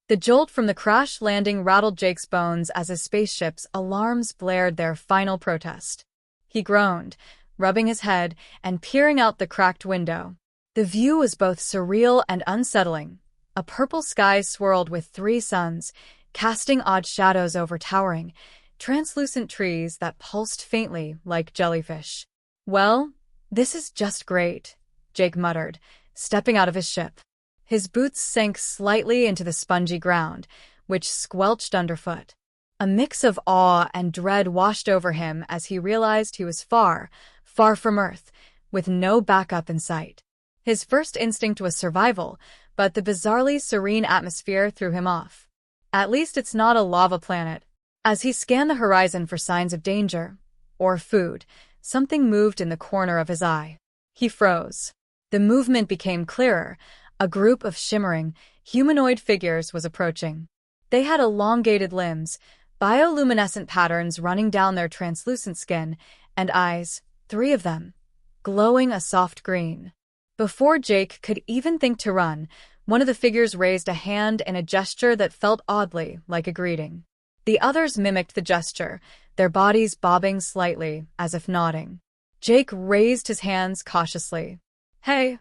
The jolt from the crash landing rattled Jake's bones as his spaceship's alarms blared their final protest. He groaned, rubbing his head and peering out the cracked window. The view was both surreal and unsettling. A purple sky swirled with 3 suns, casting odd shadows over towering, translucent trees that pulsed faintly like jellyfish. "Well, this is just great," Jake muttered, stepping out of his ship. His boots sank slightly into the spongy ground, which squelched underfoot. A mix of awe and dread washed over him as he realized he was far, far from Earth, with no backup in sight. His first instinct was survival, but the bizarrely serene atmosphere threw him off. At least it's not a lava planet. As he scanned the horizon for signs of danger, or food, something moved in the corner of his eye. He froze. The movement became clearer. A group of shimmering, humanoid figures was approaching. They had elongated limbs, bioluminescent patterns running down their translucent skin, and eyes, 3 of them, glowing a soft green. Before Jake could even think to run, one of the figures raised a hand in a gesture that felt oddly like a greeting. The others mimicked the gesture, their bodies bobbing slightly, as if nodding. Jake raised his hands cautiously. "Hey,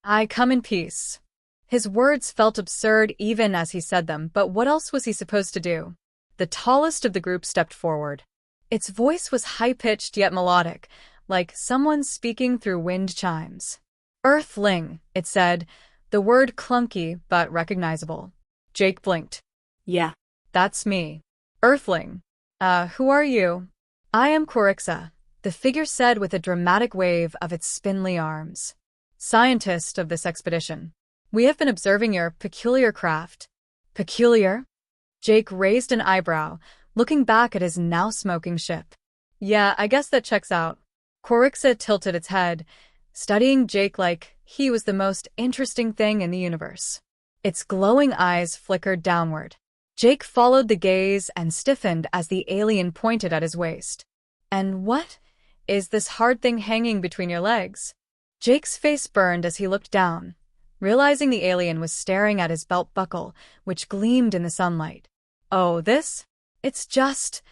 I come in peace." His words felt absurd even as he said them, but what else was he supposed to do? The tallest of the group stepped forward. Its voice was high-pitched yet melodic, like someone speaking through wind chimes. "Earthling," it said, the word clunky but recognizable. Jake blinked. "Yeah, "That's me. Earthling. Who are you?" "I am Corixa," the figure said with a dramatic wave of its spindly arms. "Scientist of this expedition. We have been observing your peculiar craft." "Peculiar?" Jake raised an eyebrow, looking back at his now smoking ship. "Yeah, I guess that checks out." Corixa tilted its head, studying Jake like he was the most interesting thing in the universe. Its glowing eyes flickered downward. Jake followed the gaze and stiffened as the alien pointed at his waist. "And what is this hard thing hanging between your legs?" Jake's face burned as he looked down, realizing the alien was staring at his belt buckle, which gleamed in the sunlight. "Oh, this? It's just,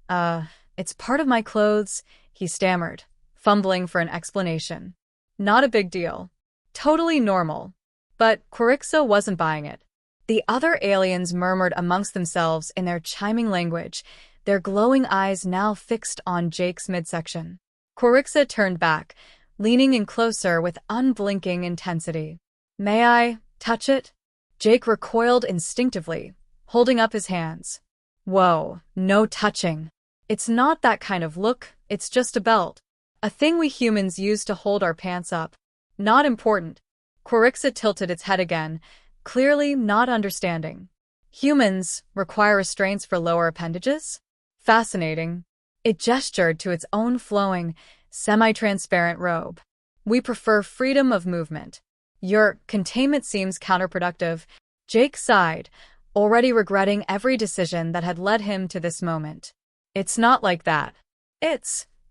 it's part of my clothes," he stammered, fumbling for an explanation. "Not a big deal. Totally normal." But Corixa wasn't buying it. The other aliens murmured amongst themselves in their chiming language, their glowing eyes now fixed on Jake's midsection. Corixa turned back, leaning in closer with unblinking intensity. "May I touch it?" Jake recoiled instinctively, holding up his hands. "Whoa, no touching. It's not that kind of look, it's just a belt. A thing we humans use to hold our pants up. Not important." Corixa tilted its head again, clearly not understanding. "Humans require restraints for lower appendages? Fascinating." It gestured to its own flowing, semi-transparent robe. "We prefer freedom of movement. Your containment seems counterproductive." Jake sighed, already regretting every decision that had led him to this moment. "It's not like that.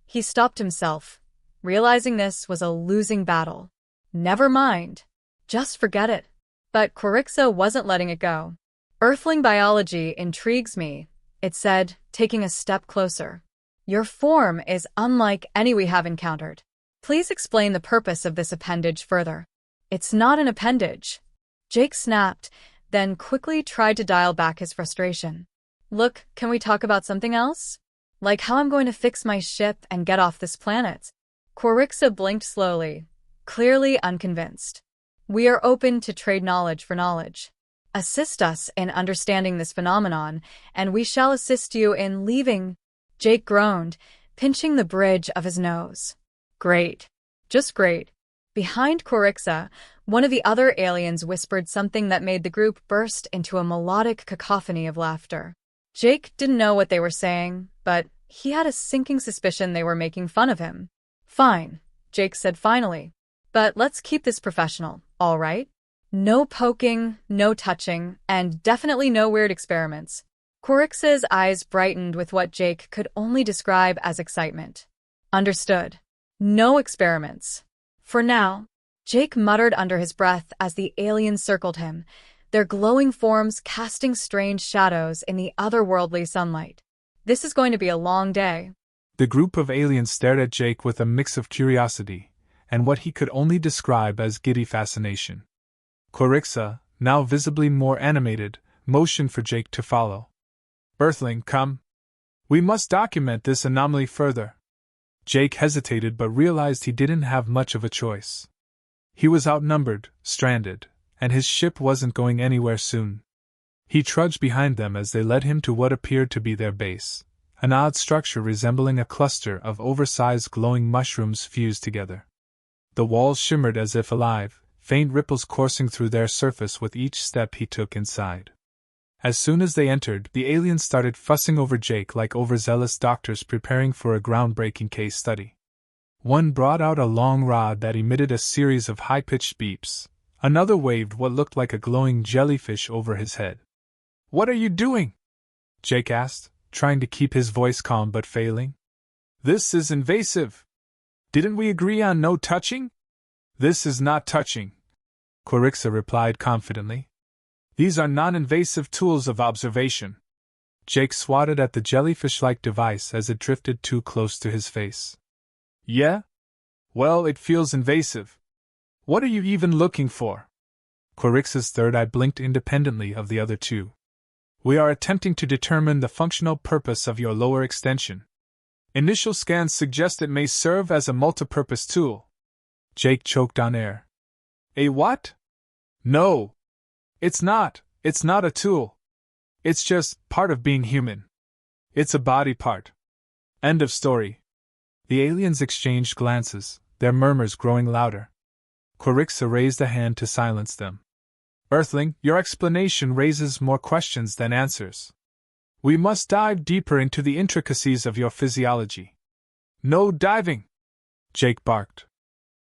He stopped himself, realizing this was a losing battle. "Never mind. Just forget it." But Corixa wasn't letting it go. "Earthling biology intrigues me," it said, taking a step closer. "Your form is unlike any we have encountered. Please explain the purpose of this appendage further." "It's not an appendage," Jake snapped, then quickly tried to dial back his frustration. "Look, can we talk about something else? Like how I'm going to fix my ship and get off this planet?" Corixa blinked slowly, clearly unconvinced. "We are open to trade knowledge for knowledge. Assist us in understanding this phenomenon, and we shall assist you in leaving." Jake groaned, pinching the bridge of his nose. "Great. Just great." Behind Corixa, one of the other aliens whispered something that made the group burst into a melodic cacophony of laughter. Jake didn't know what they were saying, but he had a sinking suspicion they were making fun of him. "Fine," Jake said finally. "But let's keep this professional, all right? No poking, no touching, and definitely no weird experiments." Corix's eyes brightened with what Jake could only describe as excitement. "Understood. No experiments. For now," Jake muttered under his breath as the aliens circled him, their glowing forms casting strange shadows in the otherworldly sunlight. This is going to be a long day. The group of aliens stared at Jake with a mix of curiosity and what he could only describe as giddy fascination. Corixa, now visibly more animated, motioned for Jake to follow. Earthling, come. We must document this anomaly further. Jake hesitated but realized he didn't have much of a choice. He was outnumbered, stranded, and his ship wasn't going anywhere soon. He trudged behind them as they led him to what appeared to be their base, an odd structure resembling a cluster of oversized glowing mushrooms fused together. The walls shimmered as if alive, faint ripples coursing through their surface with each step he took inside. As soon as they entered, the aliens started fussing over Jake like overzealous doctors preparing for a groundbreaking case study. One brought out a long rod that emitted a series of high-pitched beeps. Another waved what looked like a glowing jellyfish over his head. "What are you doing?" Jake asked, trying to keep his voice calm but failing. "This is invasive. Didn't we agree on no touching?" "This is not touching," Corixa replied confidently. "These are non-invasive tools of observation." Jake swatted at the jellyfish-like device as it drifted too close to his face. "Yeah? Well, it feels invasive. What are you even looking for?" Corixa's third eye blinked independently of the other two. "We are attempting to determine the functional purpose of your lower extension. Initial scans suggest it may serve as a multipurpose tool." Jake choked on air. "A what?" "No. It's not a tool. It's just part of being human. It's a body part. End of story." The aliens exchanged glances, their murmurs growing louder. Corixa raised a hand to silence them. "Earthling, your explanation raises more questions than answers. We must dive deeper into the intricacies of your physiology." "No diving!" Jake barked.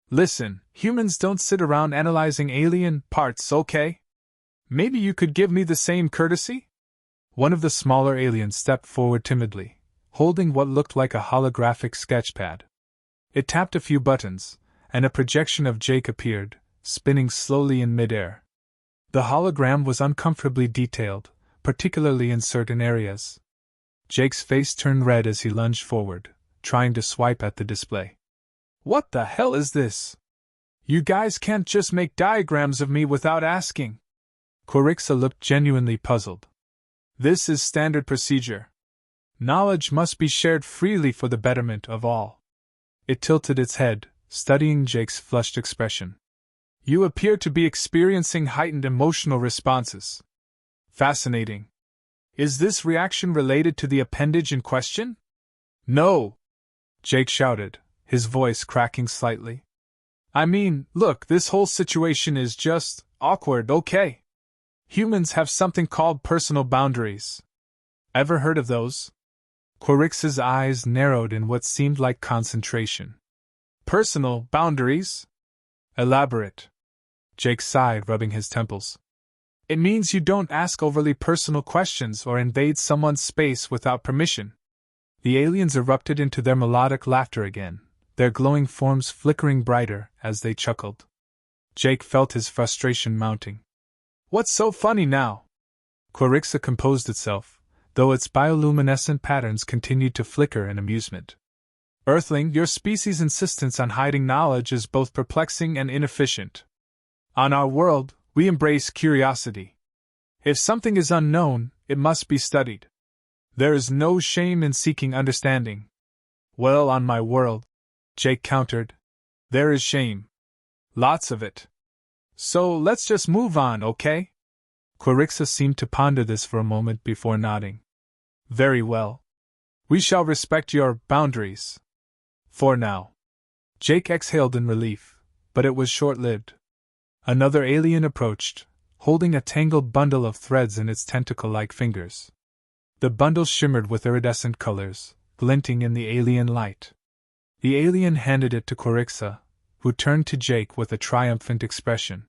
"Listen, humans don't sit around analyzing alien parts, okay? Maybe you could give me the same courtesy?" One of the smaller aliens stepped forward timidly, holding what looked like a holographic sketchpad. It tapped a few buttons, and a projection of Jake appeared, spinning slowly in midair. The hologram was uncomfortably detailed, particularly in certain areas. Jake's face turned red as he lunged forward, trying to swipe at the display. "What the hell is this? You guys can't just make diagrams of me without asking." Corixa looked genuinely puzzled. "This is standard procedure. Knowledge must be shared freely for the betterment of all." It tilted its head, studying Jake's flushed expression. "You appear to be experiencing heightened emotional responses. Fascinating. Is this reaction related to the appendage in question?" "No!" Jake shouted, his voice cracking slightly. "I mean, look, this whole situation is just awkward, okay? Humans have something called personal boundaries. Ever heard of those?" Corix's eyes narrowed in what seemed like concentration. "Personal boundaries? Elaborate." Jake sighed, rubbing his temples. "It means you don't ask overly personal questions or invade someone's space without permission." The aliens erupted into their melodic laughter again, their glowing forms flickering brighter as they chuckled. Jake felt his frustration mounting. "What's so funny now?" Corixa composed itself, though its bioluminescent patterns continued to flicker in amusement. "Earthling, your species' insistence on hiding knowledge is both perplexing and inefficient. On our world, we embrace curiosity. If something is unknown, it must be studied. There is no shame in seeking understanding." "Well, on my world," Jake countered, "there is shame. Lots of it. So let's just move on, okay?" Corixa seemed to ponder this for a moment before nodding. "Very well. We shall respect your boundaries. For now." Jake exhaled in relief, but it was short-lived. Another alien approached, holding a tangled bundle of threads in its tentacle-like fingers. The bundle shimmered with iridescent colors, glinting in the alien light. The alien handed it to Corixa, who turned to Jake with a triumphant expression.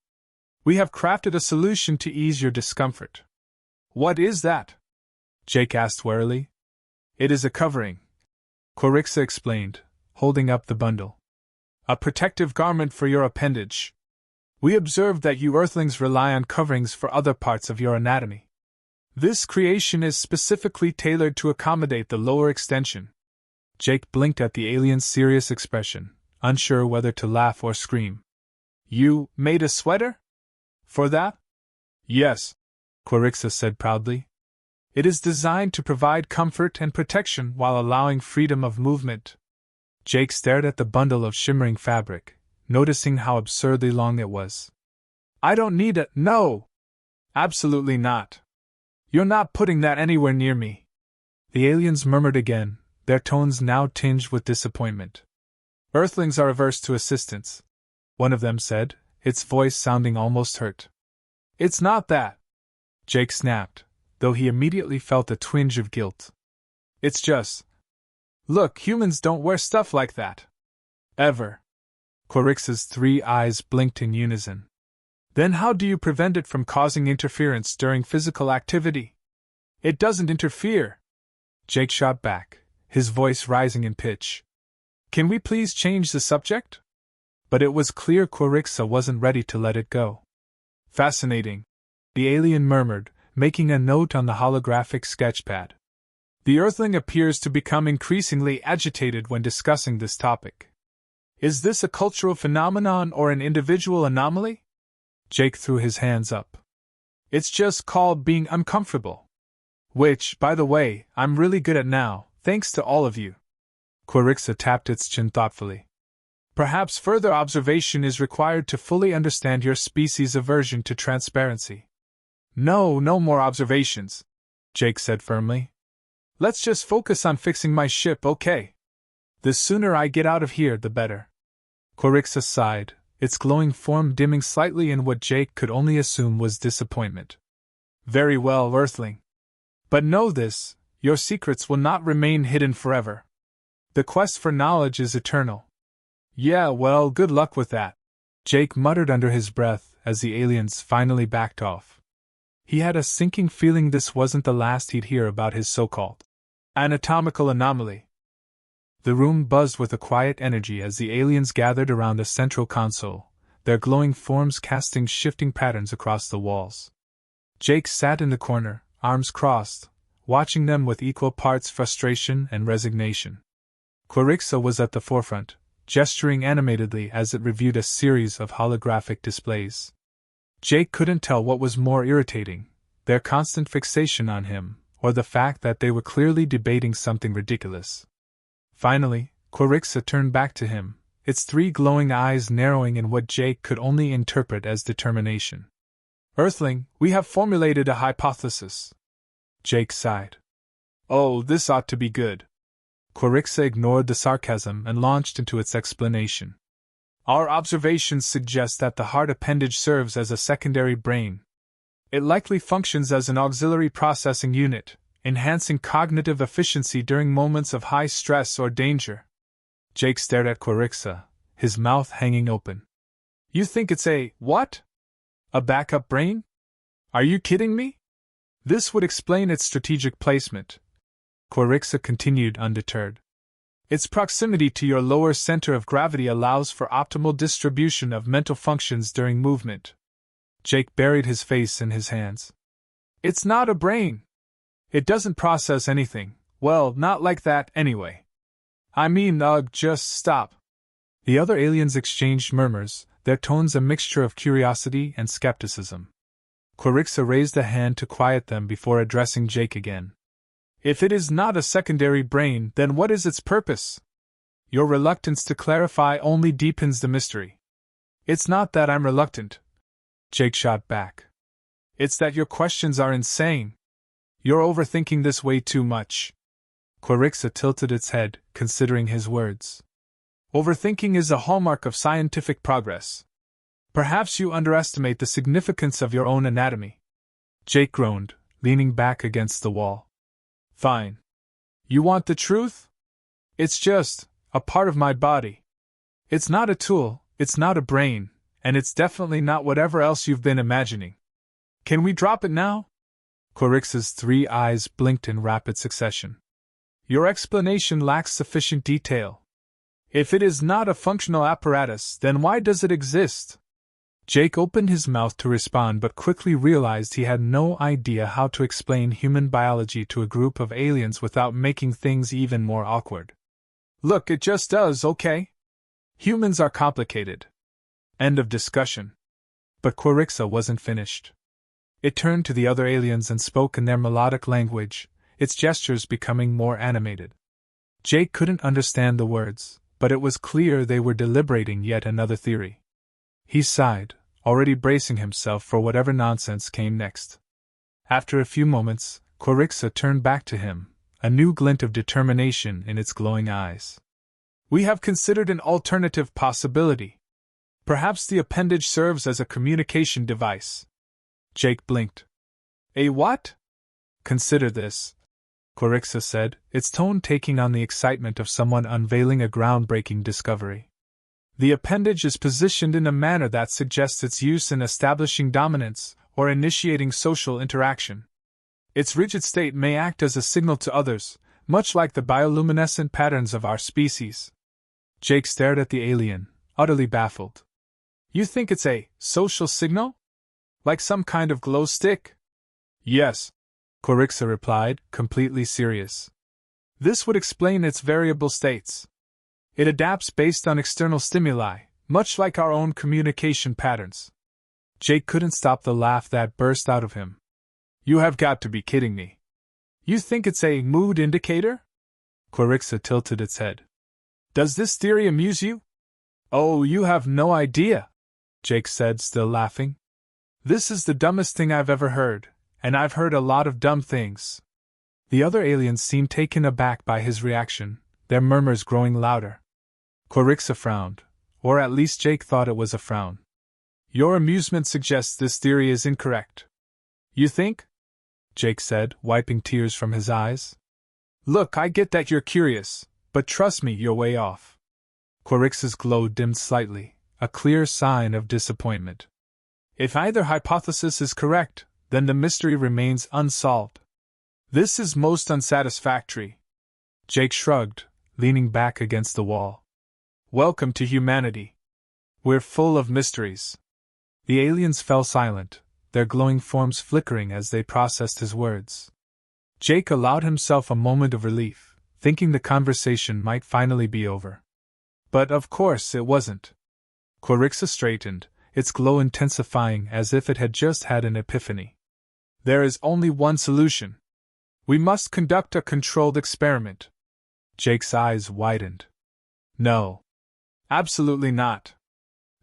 "We have crafted a solution to ease your discomfort." "What is that?" Jake asked warily. "It is a covering," Corixa explained, holding up the bundle. "A protective garment for your appendage." We observed that you Earthlings rely on coverings for other parts of your anatomy. This creation is specifically tailored to accommodate the lower extension. Jake blinked at the alien's serious expression, unsure whether to laugh or scream. You made a sweater? For that? Yes, Quirixa said proudly. It is designed to provide comfort and protection while allowing freedom of movement. Jake stared at the bundle of shimmering fabric, noticing how absurdly long it was. I don't need it, no! Absolutely not. You're not putting that anywhere near me. The aliens murmured again, their tones now tinged with disappointment. Earthlings are averse to assistance, one of them said, its voice sounding almost hurt. It's not that, Jake snapped, though he immediately felt a twinge of guilt. It's just. Look, humans don't wear stuff like that. Ever. Quirix's 3 eyes blinked in unison. Then how do you prevent it from causing interference during physical activity? It doesn't interfere. Jake shot back, his voice rising in pitch. Can we please change the subject? But it was clear Quirixa wasn't ready to let it go. Fascinating, the alien murmured, making a note on the holographic sketchpad. The Earthling appears to become increasingly agitated when discussing this topic. Is this a cultural phenomenon or an individual anomaly? Jake threw his hands up. It's just called being uncomfortable. Which, by the way, I'm really good at now, thanks to all of you. Quirixa tapped its chin thoughtfully. Perhaps further observation is required to fully understand your species' aversion to transparency. No more observations, Jake said firmly. Let's just focus on fixing my ship, okay? The sooner I get out of here, the better. Quirixa sighed, its glowing form dimming slightly in what Jake could only assume was disappointment. Very well, Earthling. But know this, your secrets will not remain hidden forever. The quest for knowledge is eternal. Yeah, well, good luck with that, Jake muttered under his breath as the aliens finally backed off. He had a sinking feeling this wasn't the last he'd hear about his so-called anatomical anomaly. The room buzzed with a quiet energy as the aliens gathered around a central console, their glowing forms casting shifting patterns across the walls. Jake sat in the corner, arms crossed, watching them with equal parts frustration and resignation. Quirixa was at the forefront, gesturing animatedly as it reviewed a series of holographic displays. Jake couldn't tell what was more irritating, their constant fixation on him, or the fact that they were clearly debating something ridiculous. Finally, Quirixa turned back to him, its 3 glowing eyes narrowing in what Jake could only interpret as determination. Earthling, we have formulated a hypothesis. Jake sighed. Oh, this ought to be good. Quirixa ignored the sarcasm and launched into its explanation. Our observations suggest that the heart appendage serves as a secondary brain. It likely functions as an auxiliary processing unit, enhancing cognitive efficiency during moments of high stress or danger. Jake stared at Quirixa, his mouth hanging open. You think it's a what? A backup brain? Are you kidding me? This would explain its strategic placement. Quirixa continued undeterred. Its proximity to your lower center of gravity allows for optimal distribution of mental functions during movement. Jake buried his face in his hands. It's not a brain. It doesn't process anything. Well, not like that, anyway. I mean, just stop. The other aliens exchanged murmurs, their tones a mixture of curiosity and skepticism. Quirixa raised a hand to quiet them before addressing Jake again. If it is not a secondary brain, then what is its purpose? Your reluctance to clarify only deepens the mystery. It's not that I'm reluctant, Jake shot back. It's that your questions are insane. You're overthinking this way too much. Quirixa tilted its head, considering his words. Overthinking is a hallmark of scientific progress. Perhaps you underestimate the significance of your own anatomy. Jake groaned, leaning back against the wall. Fine. You want the truth? It's just a part of my body. It's not a tool, it's not a brain, and it's definitely not whatever else you've been imagining. Can we drop it now? Quirix's 3 eyes blinked in rapid succession. Your explanation lacks sufficient detail. If it is not a functional apparatus, then why does it exist? Jake opened his mouth to respond but quickly realized he had no idea how to explain human biology to a group of aliens without making things even more awkward. Look, it just does, okay? Humans are complicated. End of discussion. But Quirixa wasn't finished. It turned to the other aliens and spoke in their melodic language, its gestures becoming more animated. Jake couldn't understand the words, but it was clear they were deliberating yet another theory. He sighed, already bracing himself for whatever nonsense came next. After a few moments, Quirixa turned back to him, a new glint of determination in its glowing eyes. We have considered an alternative possibility. Perhaps the appendage serves as a communication device. Jake blinked. A what? Consider this, Quirixa said, its tone taking on the excitement of someone unveiling a groundbreaking discovery. The appendage is positioned in a manner that suggests its use in establishing dominance or initiating social interaction. Its rigid state may act as a signal to others, much like the bioluminescent patterns of our species. Jake stared at the alien, utterly baffled. You think it's a social signal? Like some kind of glow stick? Yes, Quirixa replied, completely serious. This would explain its variable states. It adapts based on external stimuli, much like our own communication patterns. Jake couldn't stop the laugh that burst out of him. You have got to be kidding me. You think it's a mood indicator? Quirixa tilted its head. Does this theory amuse you? Oh, you have no idea, Jake said, still laughing. This is the dumbest thing I've ever heard, and I've heard a lot of dumb things. The other aliens seemed taken aback by his reaction, their murmurs growing louder. Quirixa frowned, or at least Jake thought it was a frown. Your amusement suggests this theory is incorrect. You think? Jake said, wiping tears from his eyes. Look, I get that you're curious, but trust me, you're way off. Quirixa's glow dimmed slightly, a clear sign of disappointment. If either hypothesis is correct, then the mystery remains unsolved. This is most unsatisfactory. Jake shrugged, leaning back against the wall. Welcome to humanity. We're full of mysteries. The aliens fell silent, their glowing forms flickering as they processed his words. Jake allowed himself a moment of relief, thinking the conversation might finally be over. But of course it wasn't. Quirixa straightened, its glow intensifying as if it had just had an epiphany. There is only one solution. We must conduct a controlled experiment. Jake's eyes widened. No. Absolutely not.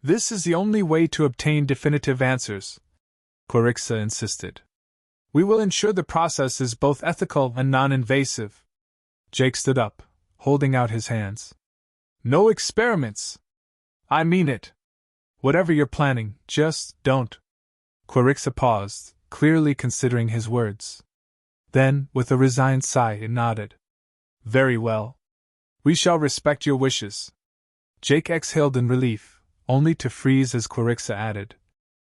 This is the only way to obtain definitive answers, Quirixa insisted. We will ensure the process is both ethical and non-invasive. Jake stood up, holding out his hands. No experiments! I mean it. Whatever you're planning, just don't. Quirixa paused, clearly considering his words. Then, with a resigned sigh, it nodded. Very well. We shall respect your wishes. Jake exhaled in relief, only to freeze as Quirixa added.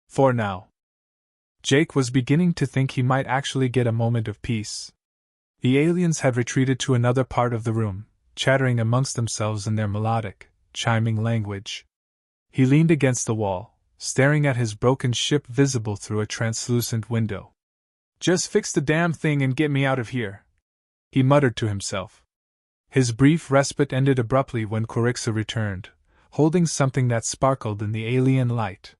For now. Jake was beginning to think he might actually get a moment of peace. The aliens had retreated to another part of the room, chattering amongst themselves in their melodic, chiming language. He leaned against the wall, staring at his broken ship visible through a translucent window. Just fix the damn thing and get me out of here, he muttered to himself. His brief respite ended abruptly when Quirixa returned, holding something that sparkled in the alien light.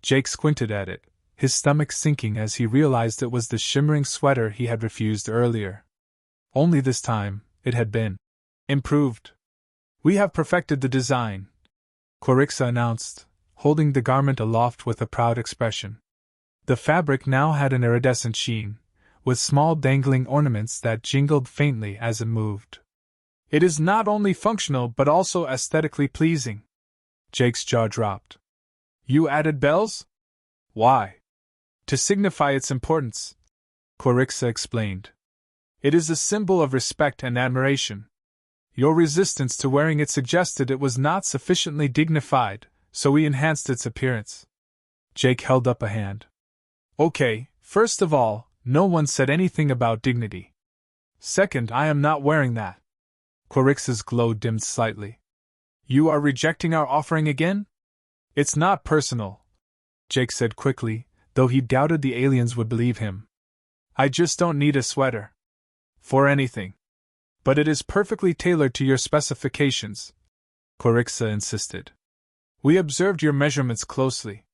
Jake squinted at it, his stomach sinking as he realized it was the shimmering sweater he had refused earlier. Only this time, it had been improved. We have perfected the design, Quirixa announced, holding the garment aloft with a proud expression. The fabric now had an iridescent sheen, with small dangling ornaments that jingled faintly as it moved. It is not only functional but also aesthetically pleasing. Jake's jaw dropped. You added bells? Why? To signify its importance, Quirixa explained. It is a symbol of respect and admiration. Your resistance to wearing it suggested it was not sufficiently dignified, so we enhanced its appearance. Jake held up a hand. Okay, first of all, no one said anything about dignity. Second, I am not wearing that. Quirixa's glow dimmed slightly. You are rejecting our offering again? It's not personal, Jake said quickly, though he doubted the aliens would believe him. I just don't need a sweater. For anything. But it is perfectly tailored to your specifications, Corixa insisted. We observed your measurements closely.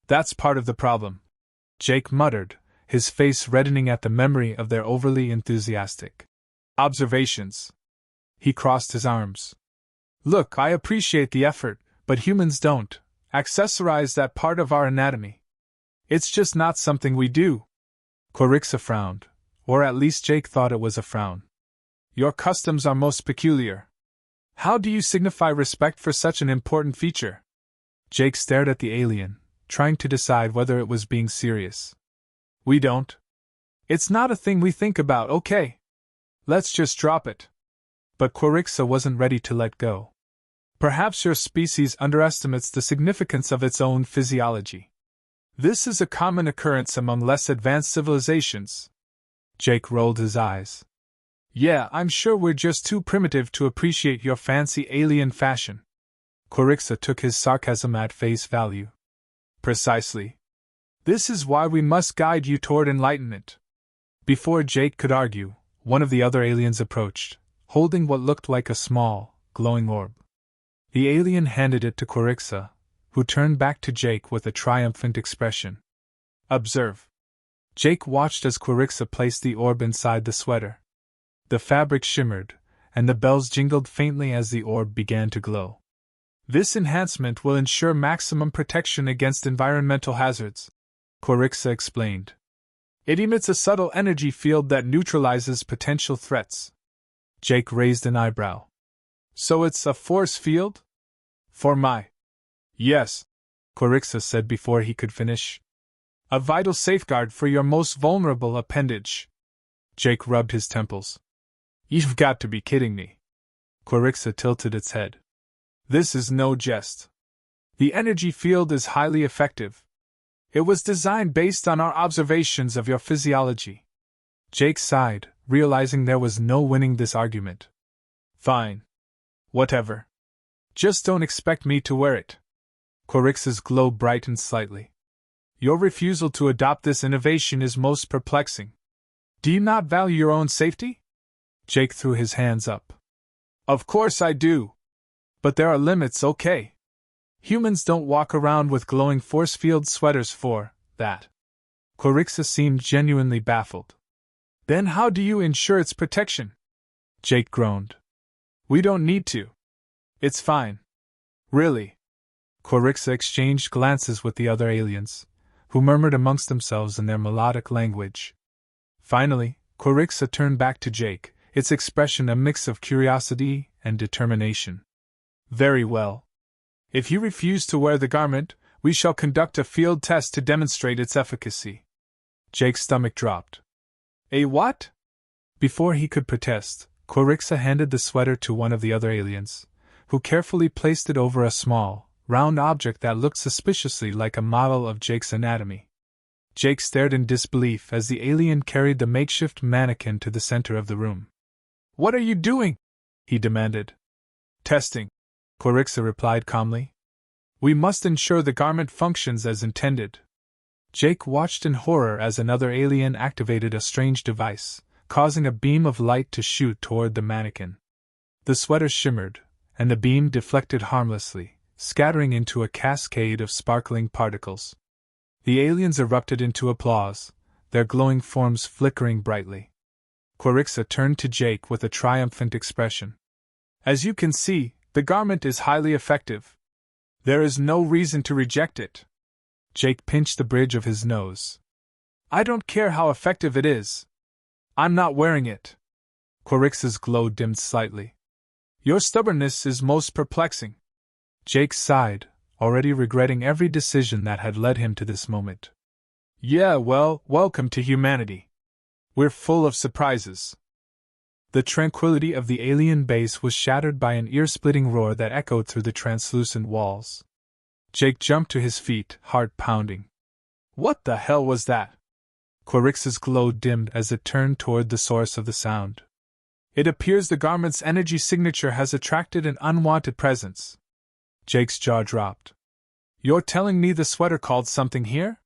That's part of the problem, Jake muttered, his face reddening at the memory of their overly enthusiastic observations. He crossed his arms. Look, I appreciate the effort, but humans don't accessorize that part of our anatomy. It's just not something we do. Corixa frowned, or at least Jake thought it was a frown. Your customs are most peculiar. How do you signify respect for such an important feature? Jake stared at the alien, trying to decide whether it was being serious. We don't. It's not a thing we think about, okay? Let's just drop it. But Corixa wasn't ready to let go. Perhaps your species underestimates the significance of its own physiology. This is a common occurrence among less advanced civilizations. Jake rolled his eyes. Yeah, I'm sure we're just too primitive to appreciate your fancy alien fashion. Corixa took his sarcasm at face value. Precisely. This is why we must guide you toward enlightenment. Before Jake could argue, one of the other aliens approached, holding what looked like a small, glowing orb. The alien handed it to Corixa, who turned back to Jake with a triumphant expression. Observe. Jake watched as Corixa placed the orb inside the sweater. The fabric shimmered, and the bells jingled faintly as the orb began to glow. This enhancement will ensure maximum protection against environmental hazards, Corixa explained. It emits a subtle energy field that neutralizes potential threats. Jake raised an eyebrow. So it's a force field? For my... Yes, Corixa said before he could finish. A vital safeguard for your most vulnerable appendage. Jake rubbed his temples. You've got to be kidding me. Corixa tilted its head. This is no jest. The energy field is highly effective. It was designed based on our observations of your physiology. Jake sighed, realizing there was no winning this argument. Fine. Whatever. Just don't expect me to wear it. Corixa's glow brightened slightly. Your refusal to adopt this innovation is most perplexing. Do you not value your own safety? Jake threw his hands up. Of course I do. But there are limits, okay? Humans don't walk around with glowing force field sweaters for that. Corixa seemed genuinely baffled. Then how do you ensure its protection? Jake groaned. We don't need to. It's fine. Really? Corixa exchanged glances with the other aliens, who murmured amongst themselves in their melodic language. Finally, Corixa turned back to Jake, its expression a mix of curiosity and determination. Very well. If you refuse to wear the garment, we shall conduct a field test to demonstrate its efficacy. Jake's stomach dropped. A what? Before he could protest, Corixa handed the sweater to one of the other aliens, who carefully placed it over a small, round object that looked suspiciously like a model of Jake's anatomy. Jake stared in disbelief as the alien carried the makeshift mannequin to the center of the room. What are you doing? He demanded. Testing, Corixa replied calmly. We must ensure the garment functions as intended. Jake watched in horror as another alien activated a strange device, causing a beam of light to shoot toward the mannequin. The sweater shimmered, and the beam deflected harmlessly, scattering into a cascade of sparkling particles. The aliens erupted into applause, their glowing forms flickering brightly. Corixa turned to Jake with a triumphant expression. As you can see, the garment is highly effective. There is no reason to reject it. Jake pinched the bridge of his nose. I don't care how effective it is. I'm not wearing it. Corixa's glow dimmed slightly. Your stubbornness is most perplexing. Jake sighed, already regretting every decision that had led him to this moment. Yeah, well, welcome to humanity. We're full of surprises. The tranquility of the alien base was shattered by an ear-splitting roar that echoed through the translucent walls. Jake jumped to his feet, heart pounding. What the hell was that? Corixa's glow dimmed as it turned toward the source of the sound. It appears the garment's energy signature has attracted an unwanted presence. Jake's jaw dropped. You're telling me the sweater called something here?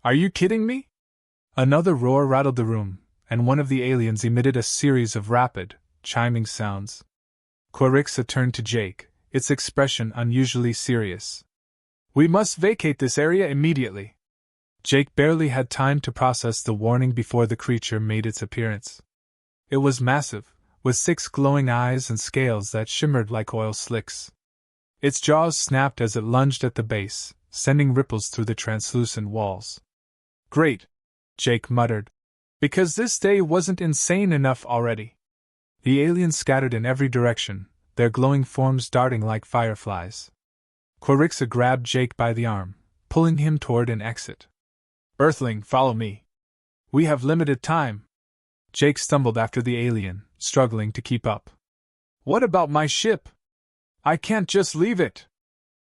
Are you kidding me? Another roar rattled the room, and one of the aliens emitted a series of rapid, chiming sounds. Quirixa turned to Jake, its expression unusually serious. We must vacate this area immediately. Jake barely had time to process the warning before the creature made its appearance. It was massive, with 6 glowing eyes and scales that shimmered like oil slicks. Its jaws snapped as it lunged at the base, sending ripples through the translucent walls. Great, Jake muttered. Because this day wasn't insane enough already. The aliens scattered in every direction, their glowing forms darting like fireflies. Quirixa grabbed Jake by the arm, pulling him toward an exit. Earthling, follow me. We have limited time. Jake stumbled after the alien, struggling to keep up. What about my ship? I can't just leave it.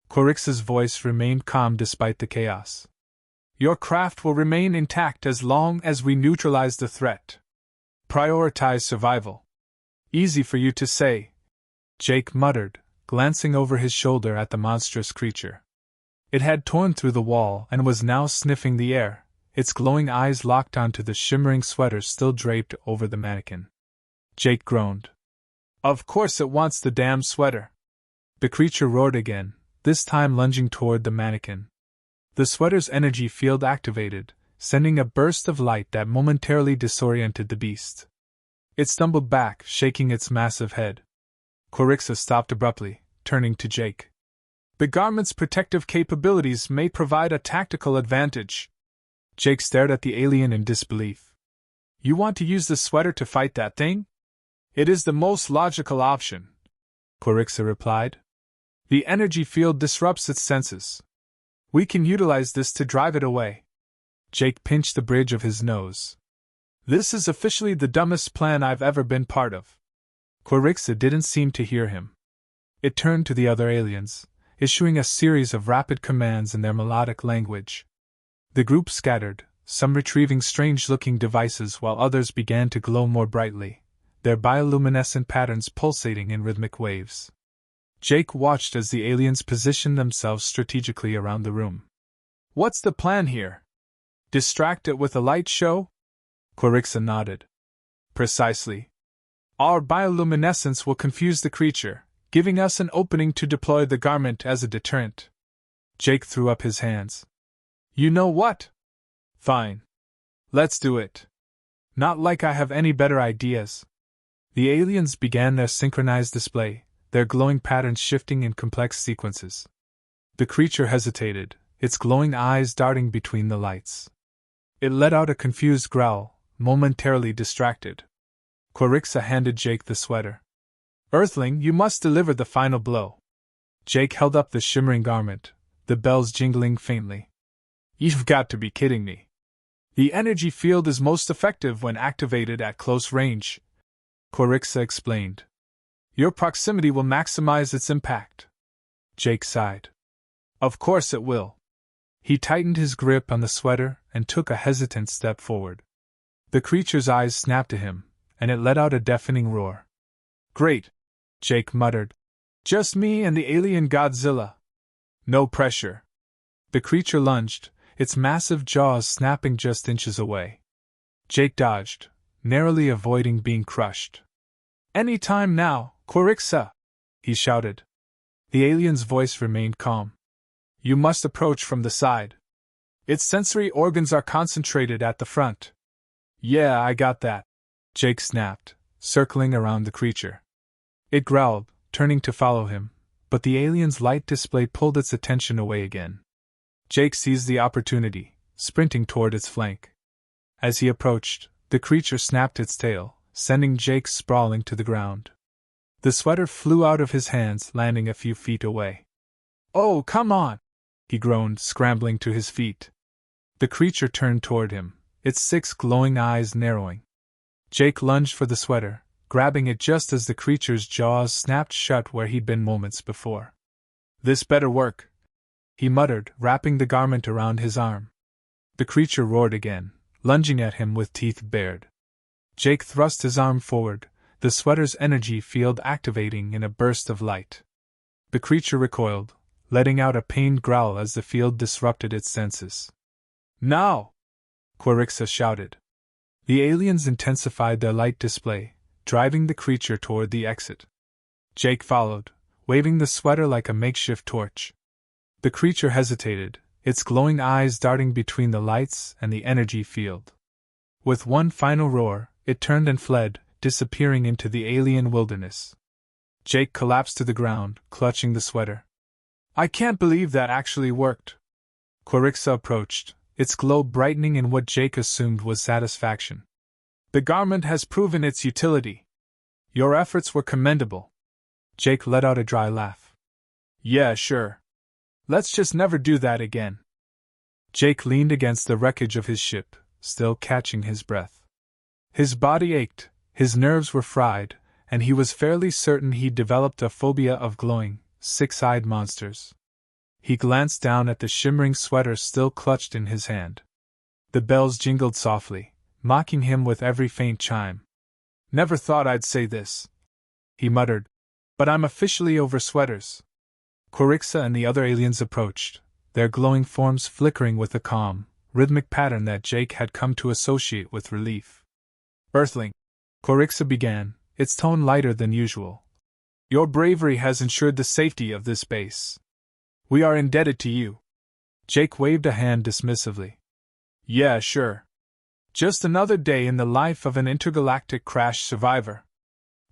Quirixa's voice remained calm despite the chaos. Your craft will remain intact as long as we neutralize the threat. Prioritize survival. Easy for you to say, Jake muttered, glancing over his shoulder at the monstrous creature. It had torn through the wall and was now sniffing the air, its glowing eyes locked onto the shimmering sweater still draped over the mannequin. Jake groaned. Of course it wants the damn sweater. The creature roared again, this time lunging toward the mannequin. The sweater's energy field activated, sending a burst of light that momentarily disoriented the beast. It stumbled back, shaking its massive head. Quirixa stopped abruptly, turning to Jake. The garment's protective capabilities may provide a tactical advantage. Jake stared at the alien in disbelief. You want to use the sweater to fight that thing? It is the most logical option, Quirixa replied. The energy field disrupts its senses. We can utilize this to drive it away. Jake pinched the bridge of his nose. This is officially the dumbest plan I've ever been part of. Quirixa didn't seem to hear him. It turned to the other aliens, issuing a series of rapid commands in their melodic language. The group scattered, some retrieving strange-looking devices while others began to glow more brightly, their bioluminescent patterns pulsating in rhythmic waves. Jake watched as the aliens positioned themselves strategically around the room. What's the plan here? Distract it with a light show? Quirixa nodded. Precisely. Our bioluminescence will confuse the creature, giving us an opening to deploy the garment as a deterrent. Jake threw up his hands. You know what? Fine. Let's do it. Not like I have any better ideas. The aliens began their synchronized display, their glowing patterns shifting in complex sequences. The creature hesitated, its glowing eyes darting between the lights. It let out a confused growl, momentarily distracted. Quirixa handed Jake the sweater. Earthling, you must deliver the final blow. Jake held up the shimmering garment, the bells jingling faintly. You've got to be kidding me. The energy field is most effective when activated at close range, Quirixa explained. Your proximity will maximize its impact. Jake sighed. Of course it will. He tightened his grip on the sweater and took a hesitant step forward. The creature's eyes snapped to him, and it let out a deafening roar. Great, Jake muttered. Just me and the alien Godzilla. No pressure. The creature lunged, its massive jaws snapping just inches away. Jake dodged, narrowly avoiding being crushed. Any time now, Quirixa, he shouted. The alien's voice remained calm. You must approach from the side. Its sensory organs are concentrated at the front. Yeah, I got that, Jake snapped, circling around the creature. It growled, turning to follow him, but the alien's light display pulled its attention away again. Jake seized the opportunity, sprinting toward its flank. As he approached, the creature snapped its tail, sending Jake sprawling to the ground. The sweater flew out of his hands, landing a few feet away. Oh, come on! He groaned, scrambling to his feet. The creature turned toward him, its 6 glowing eyes narrowing. Jake lunged for the sweater, grabbing it just as the creature's jaws snapped shut where he'd been moments before. This better work, he muttered, wrapping the garment around his arm. The creature roared again, lunging at him with teeth bared. Jake thrust his arm forward, the sweater's energy field activating in a burst of light. The creature recoiled, letting out a pained growl as the field disrupted its senses. "Now!" Quirixa shouted. The aliens intensified their light display, driving the creature toward the exit. Jake followed, waving the sweater like a makeshift torch. The creature hesitated, its glowing eyes darting between the lights and the energy field. With one final roar, it turned and fled, disappearing into the alien wilderness. Jake collapsed to the ground, clutching the sweater. "I can't believe that actually worked." Quirixa approached, its glow brightening in what Jake assumed was satisfaction. "The garment has proven its utility. Your efforts were commendable." Jake let out a dry laugh. "Yeah, sure. Let's just never do that again." Jake leaned against the wreckage of his ship, still catching his breath. His body ached, his nerves were fried, and he was fairly certain he'd developed a phobia of glowing, six-eyed monsters. He glanced down at the shimmering sweater still clutched in his hand. The bells jingled softly, mocking him with every faint chime. "Never thought I'd say this," he muttered, "but I'm officially over sweaters." Quirixa and the other aliens approached, their glowing forms flickering with a calm, rhythmic pattern that Jake had come to associate with relief. "Earthling," Quirixa began, its tone lighter than usual, "your bravery has ensured the safety of this base. We are indebted to you." Jake waved a hand dismissively. "Yeah, sure. Just another day in the life of an intergalactic crash survivor."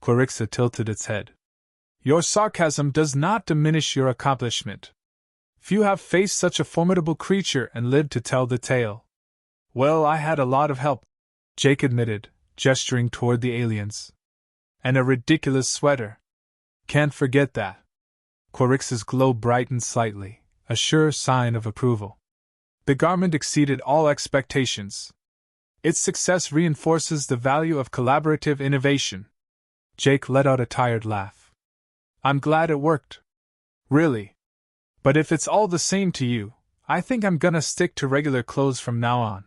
Quirixa tilted its head. "Your sarcasm does not diminish your accomplishment. Few have faced such a formidable creature and lived to tell the tale." "Well, I had a lot of help," Jake admitted, gesturing toward the aliens. "And a ridiculous sweater. Can't forget that." Quirixa's glow brightened slightly, a sure sign of approval. "The garment exceeded all expectations. Its success reinforces the value of collaborative innovation." Jake let out a tired laugh. "I'm glad it worked. Really. But if it's all the same to you, I think I'm gonna stick to regular clothes from now on."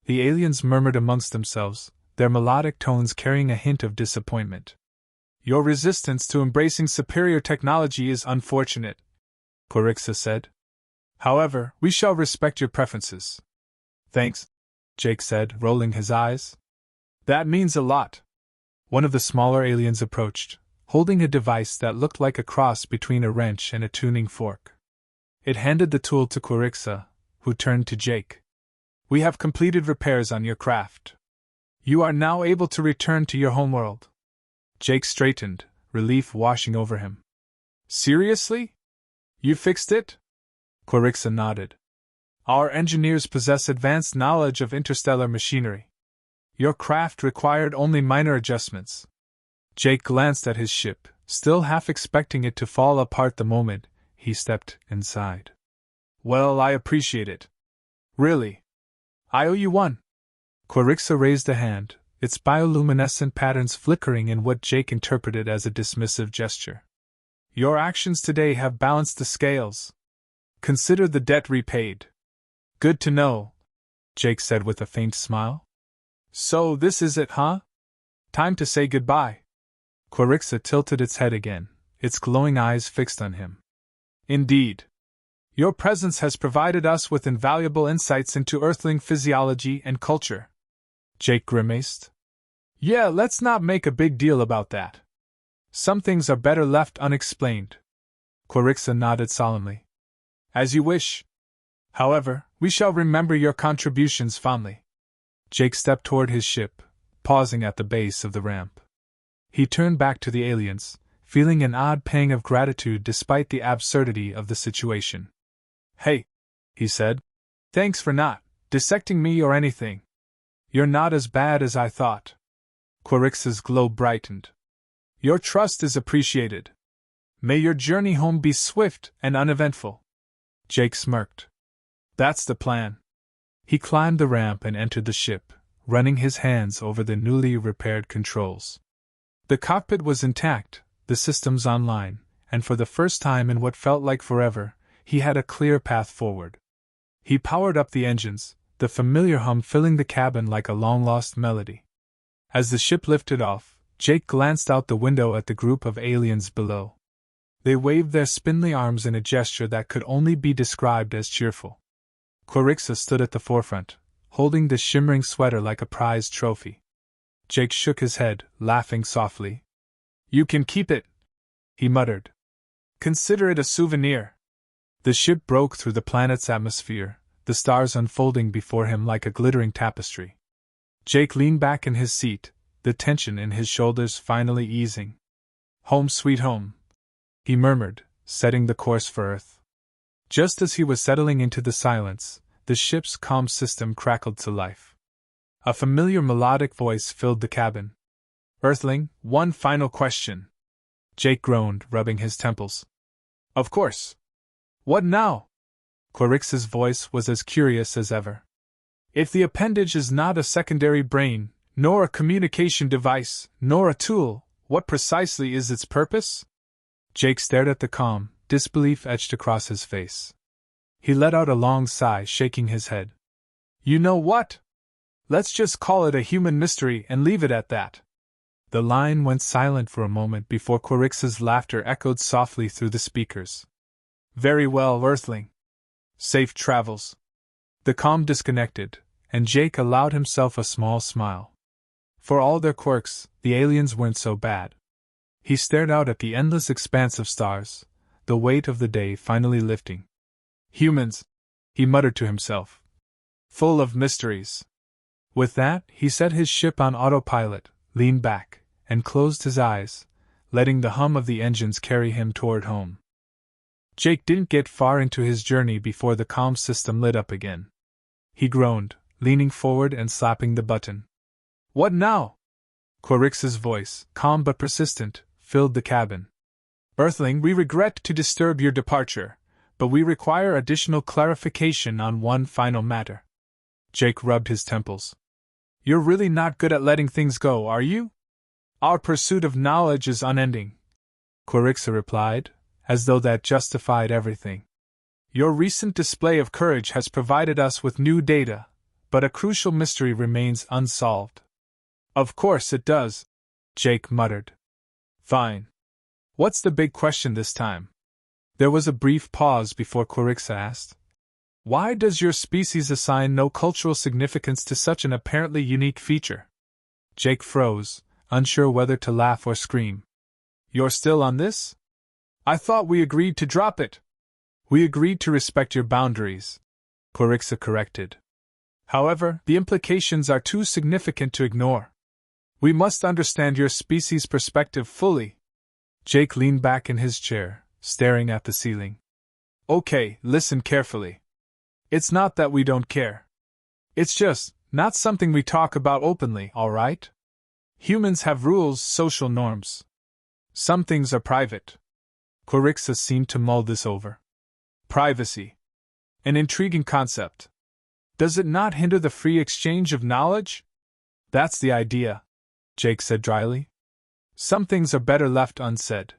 The aliens murmured amongst themselves, their melodic tones carrying a hint of disappointment. "Your resistance to embracing superior technology is unfortunate," Quirixa said. "However, we shall respect your preferences." "Thanks," Jake said, rolling his eyes. "That means a lot." One of the smaller aliens approached, holding a device that looked like a cross between a wrench and a tuning fork. It handed the tool to Quirixa, who turned to Jake. "We have completed repairs on your craft. You are now able to return to your homeworld." Jake straightened, relief washing over him. "Seriously? You fixed it?" Quirixa nodded. "Our engineers possess advanced knowledge of interstellar machinery. Your craft required only minor adjustments." Jake glanced at his ship, still half expecting it to fall apart the moment he stepped inside. "Well, I appreciate it. Really. I owe you one." Quirixa raised a hand, its bioluminescent patterns flickering in what Jake interpreted as a dismissive gesture. "Your actions today have balanced the scales. Consider the debt repaid." "Good to know," Jake said with a faint smile. "So this is it, huh? Time to say goodbye." Quirixa tilted its head again, its glowing eyes fixed on him. "Indeed. Your presence has provided us with invaluable insights into Earthling physiology and culture." Jake grimaced. "Yeah, let's not make a big deal about that. Some things are better left unexplained." Quirixa nodded solemnly. "As you wish. However, we shall remember your contributions fondly." Jake stepped toward his ship, pausing at the base of the ramp. He turned back to the aliens, feeling an odd pang of gratitude despite the absurdity of the situation. "Hey," he said. "Thanks for not dissecting me or anything. You're not as bad as I thought." Quirixa's glow brightened. "Your trust is appreciated. May your journey home be swift and uneventful." Jake smirked. "That's the plan." He climbed the ramp and entered the ship, running his hands over the newly repaired controls. The cockpit was intact, the systems online, and for the first time in what felt like forever, he had a clear path forward. He powered up the engines, the familiar hum filling the cabin like a long-lost melody. As the ship lifted off, Jake glanced out the window at the group of aliens below. They waved their spindly arms in a gesture that could only be described as cheerful. Quirixa stood at the forefront, holding the shimmering sweater like a prized trophy. Jake shook his head, laughing softly. "You can keep it," he muttered. "Consider it a souvenir." The ship broke through the planet's atmosphere, the stars unfolding before him like a glittering tapestry. Jake leaned back in his seat, the tension in his shoulders finally easing. "Home sweet home," he murmured, setting the course for Earth. Just as he was settling into the silence, the ship's comm system crackled to life. A familiar melodic voice filled the cabin. "Earthling, one final question." Jake groaned, rubbing his temples. "Of course." "What now?" Quirix's voice was as curious as ever. "If the appendage is not a secondary brain, nor a communication device, nor a tool, what precisely is its purpose?" Jake stared at the comm, disbelief etched across his face. He let out a long sigh, shaking his head. "You know what? Let's just call it a human mystery and leave it at that." The line went silent for a moment before Quirix's laughter echoed softly through the speakers. "Very well, Earthling. Safe travels." The comm disconnected, and Jake allowed himself a small smile. For all their quirks, the aliens weren't so bad. He stared out at the endless expanse of stars, the weight of the day finally lifting. "Humans," he muttered to himself. "Full of mysteries." With that, he set his ship on autopilot, leaned back, and closed his eyes, letting the hum of the engines carry him toward home. Jake didn't get far into his journey before the comm system lit up again. He groaned, leaning forward and slapping the button. "What now?" Quirix's voice, calm but persistent, filled the cabin. "Earthling, we regret to disturb your departure, but we require additional clarification on one final matter." Jake rubbed his temples. "You're really not good at letting things go, are you?" "Our pursuit of knowledge is unending," Quirixa replied, as though that justified everything. "Your recent display of courage has provided us with new data, but a crucial mystery remains unsolved." "Of course it does," Jake muttered. "Fine. What's the big question this time?" There was a brief pause before Quirixa asked. "Why does your species assign no cultural significance to such an apparently unique feature?" Jake froze, unsure whether to laugh or scream. "You're still on this? I thought we agreed to drop it." "We agreed to respect your boundaries," Quirixa corrected. "However, the implications are too significant to ignore. We must understand your species' perspective fully." Jake leaned back in his chair, staring at the ceiling. "Okay, listen carefully. It's not that we don't care. It's just not something we talk about openly, all right? Humans have rules, social norms. Some things are private." Quirixa seemed to mull this over. "Privacy. An intriguing concept. Does it not hinder the free exchange of knowledge?" "That's the idea," Jake said dryly. "Some things are better left unsaid."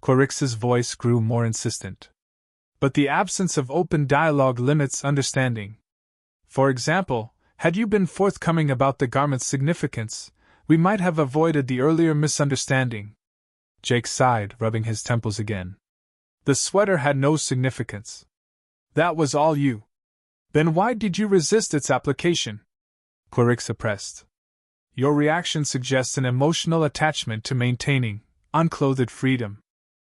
Quirix's voice grew more insistent. "But the absence of open dialogue limits understanding. For example, had you been forthcoming about the garment's significance, we might have avoided the earlier misunderstanding." Jake sighed, rubbing his temples again. "The sweater had no significance. That was all you. Then why did you resist its application?" Quirixa pressed. "Your reaction suggests an emotional attachment to maintaining unclothed freedom."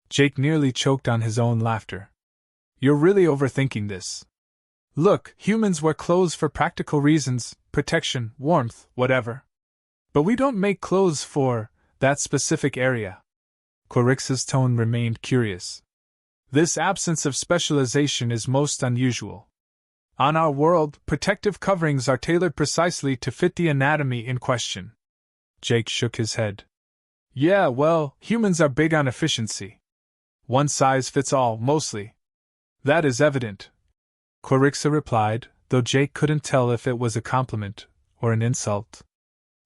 Jake nearly choked on his own laughter. "You're really overthinking this. Look, humans wear clothes for practical reasons, protection, warmth, whatever. But we don't make clothes for that specific area." Quirix's tone remained curious. "This absence of specialization is most unusual. On our world, protective coverings are tailored precisely to fit the anatomy in question." Jake shook his head. "Yeah, well, humans are big on efficiency. One size fits all, mostly." "That is evident," Quirixa replied, though Jake couldn't tell if it was a compliment or an insult.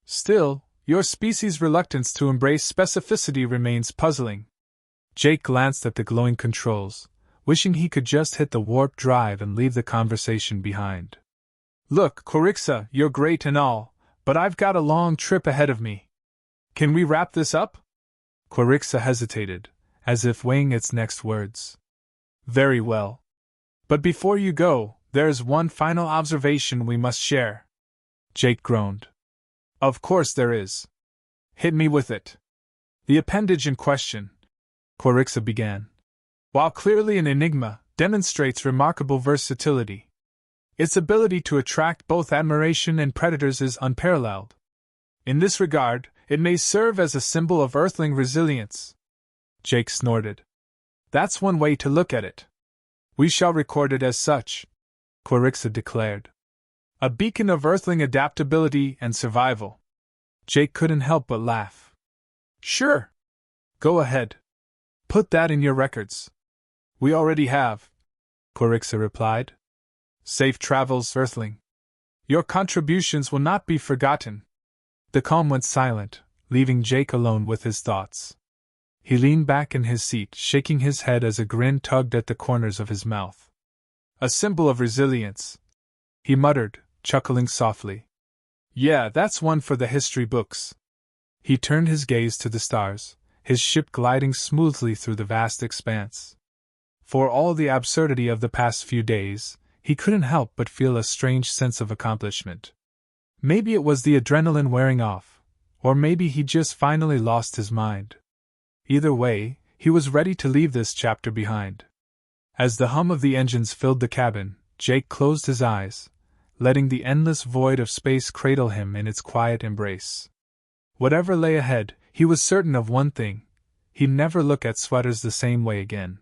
"Still, your species' reluctance to embrace specificity remains puzzling." Jake glanced at the glowing controls, wishing he could just hit the warp drive and leave the conversation behind. "Look, Quirixa, you're great and all, but I've got a long trip ahead of me. Can we wrap this up?" Quirixa hesitated, as if weighing its next words. Very well. But before you go, there is one final observation we must share. Jake groaned. Of course there is. Hit me with it. The appendage in question, Quirixa began, while clearly an enigma, demonstrates remarkable versatility. Its ability to attract both admiration and predators is unparalleled. In this regard, it may serve as a symbol of Earthling resilience. Jake snorted. That's one way to look at it. We shall record it as such, Quirixa declared. A beacon of Earthling adaptability and survival. Jake couldn't help but laugh. Sure. Go ahead. Put that in your records. We already have, Quirixa replied. Safe travels, Earthling. Your contributions will not be forgotten. The calm went silent, leaving Jake alone with his thoughts. He leaned back in his seat, shaking his head as a grin tugged at the corners of his mouth. A symbol of resilience, he muttered, chuckling softly. Yeah, that's one for the history books. He turned his gaze to the stars, his ship gliding smoothly through the vast expanse. For all the absurdity of the past few days, he couldn't help but feel a strange sense of accomplishment. Maybe it was the adrenaline wearing off, or maybe he just finally lost his mind. Either way, he was ready to leave this chapter behind. As the hum of the engines filled the cabin, Jake closed his eyes, letting the endless void of space cradle him in its quiet embrace. Whatever lay ahead, he was certain of one thing: he'd never look at sweaters the same way again.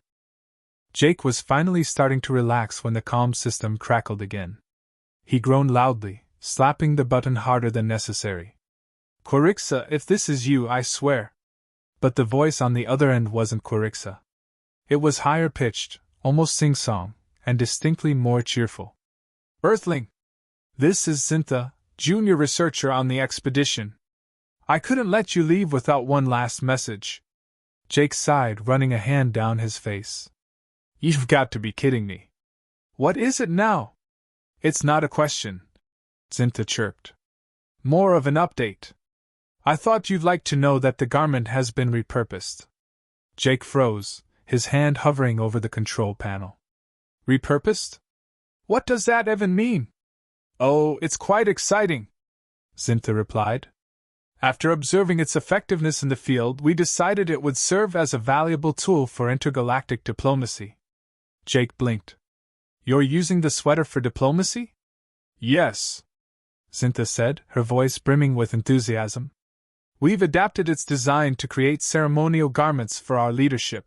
Jake was finally starting to relax when the comm system crackled again. He groaned loudly, slapping the button harder than necessary. Quirixa, if this is you, I swear. But the voice on the other end wasn't Quirixa. It was higher pitched, almost sing-song, and distinctly more cheerful. Earthling! This is Xintha, junior researcher on the expedition. I couldn't let you leave without one last message. Jake sighed, running a hand down his face. You've got to be kidding me. What is it now? It's not a question, Xintha chirped. More of an update. I thought you'd like to know that the garment has been repurposed. Jake froze, his hand hovering over the control panel. Repurposed? What does that even mean? Oh, it's quite exciting, Xintha replied. After observing its effectiveness in the field, we decided it would serve as a valuable tool for intergalactic diplomacy. Jake blinked. You're using the sweater for diplomacy? Yes, Xintha said, her voice brimming with enthusiasm. We've adapted its design to create ceremonial garments for our leadership.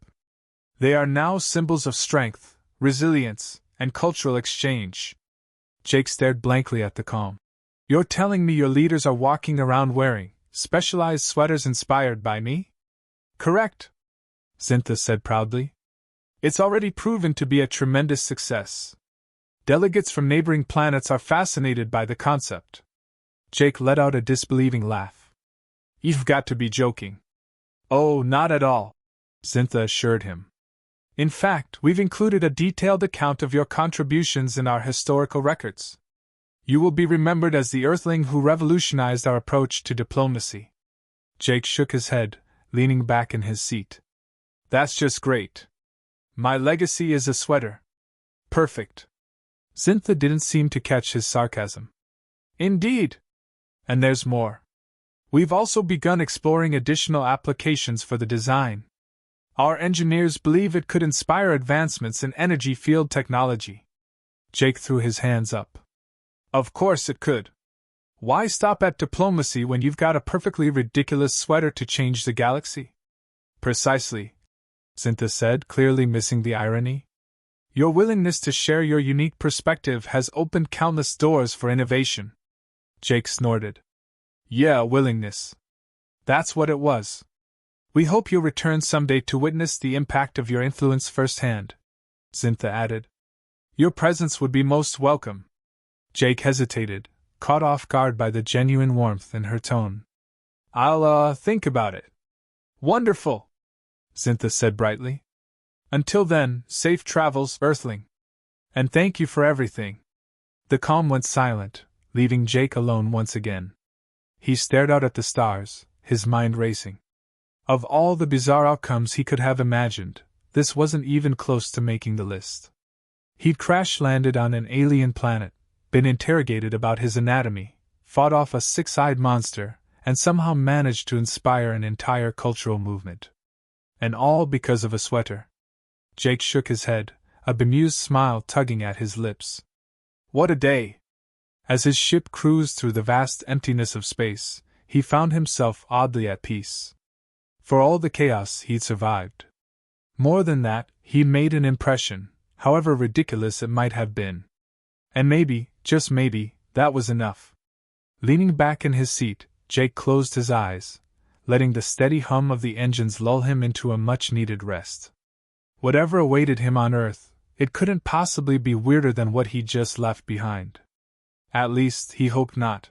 They are now symbols of strength, resilience, and cultural exchange. Jake stared blankly at the comm. You're telling me your leaders are walking around wearing specialized sweaters inspired by me? Correct, Xintha said proudly. It's already proven to be a tremendous success. Delegates from neighboring planets are fascinated by the concept. Jake let out a disbelieving laugh. You've got to be joking. Oh, not at all, Xintha assured him. In fact, we've included a detailed account of your contributions in our historical records. You will be remembered as the Earthling who revolutionized our approach to diplomacy. Jake shook his head, leaning back in his seat. That's just great. My legacy is a sweater. Perfect. Xintha didn't seem to catch his sarcasm. Indeed. And there's more. We've also begun exploring additional applications for the design. Our engineers believe it could inspire advancements in energy field technology. Jake threw his hands up. Of course it could. Why stop at diplomacy when you've got a perfectly ridiculous sweater to change the galaxy? Precisely, Xintha said, clearly missing the irony. Your willingness to share your unique perspective has opened countless doors for innovation. Jake snorted. Yeah, willingness. That's what it was. We hope you'll return someday to witness the impact of your influence firsthand, Xintha added. Your presence would be most welcome. Jake hesitated, caught off guard by the genuine warmth in her tone. I'll think about it. Wonderful, Xintha said brightly. Until then, safe travels, Earthling. And thank you for everything. The comm went silent, leaving Jake alone once again. He stared out at the stars, his mind racing. Of all the bizarre outcomes he could have imagined, this wasn't even close to making the list. He'd crash-landed on an alien planet, been interrogated about his anatomy, fought off a six-eyed monster, and somehow managed to inspire an entire cultural movement. And all because of a sweater. Jake shook his head, a bemused smile tugging at his lips. What a day! As his ship cruised through the vast emptiness of space, he found himself oddly at peace. For all the chaos, he'd survived. More than that, he made an impression, however ridiculous it might have been. And maybe, just maybe, that was enough. Leaning back in his seat, Jake closed his eyes, letting the steady hum of the engines lull him into a much-needed rest. Whatever awaited him on Earth, it couldn't possibly be weirder than what he'd just left behind. At least, he hoped not.